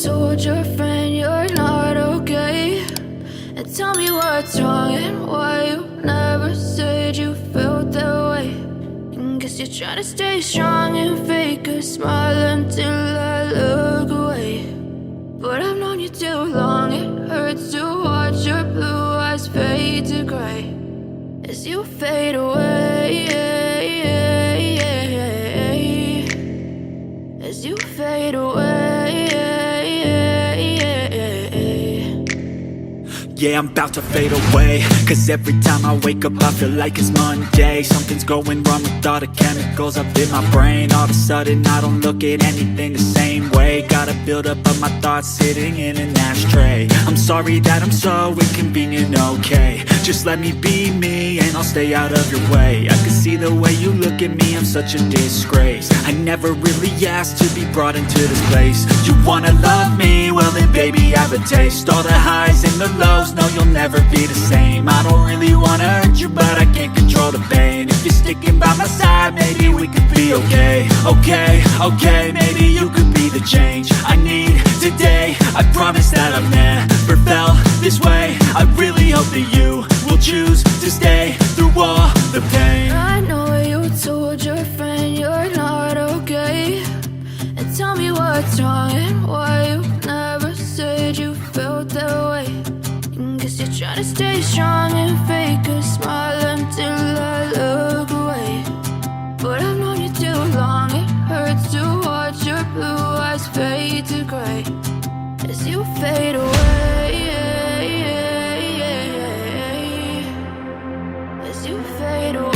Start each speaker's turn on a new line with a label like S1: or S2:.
S1: told your friend you're not okay, and tell me what's wrong and why you never said you felt that way. And guess you're trying to stay strong and fake a smile until I look away. But I've known you too long, it hurts to watch your blue eyes fade to gray as you fade away, as you fade away.
S2: Yeah, I'm about to fade away, cause every time I wake up I feel like it's Monday. Something's going wrong with all the chemicals up in my brain. All of a sudden I don't look at anything the same way. Got a buildup of my thoughts sitting in an ashtray. I'm sorry that I'm so inconvenient, okay. Just let me be me and I'll stay out of your way. I can see the way you look at me, I'm such a disgrace. I never really asked to be brought into this place. You wanna love me? Well then baby I have a taste. All the highs and the lows, no you'll never be the same. I don't really wanna hurt you but I can't control the pain. If you're sticking by my side maybe we could be okay. Okay, maybe you could be the change I need today. I promise that I've never felt this way. I really hope that you will choose to stay through all the pain.
S1: I know you told your friend you're not okay, and tell me what's wrong and why you never said you felt that way. And guess you're trying to stay strong and fake a smile until I look away. But I've known you too long, it hurts to watch your blue eyes fade to gray as you fade away, as you fade away.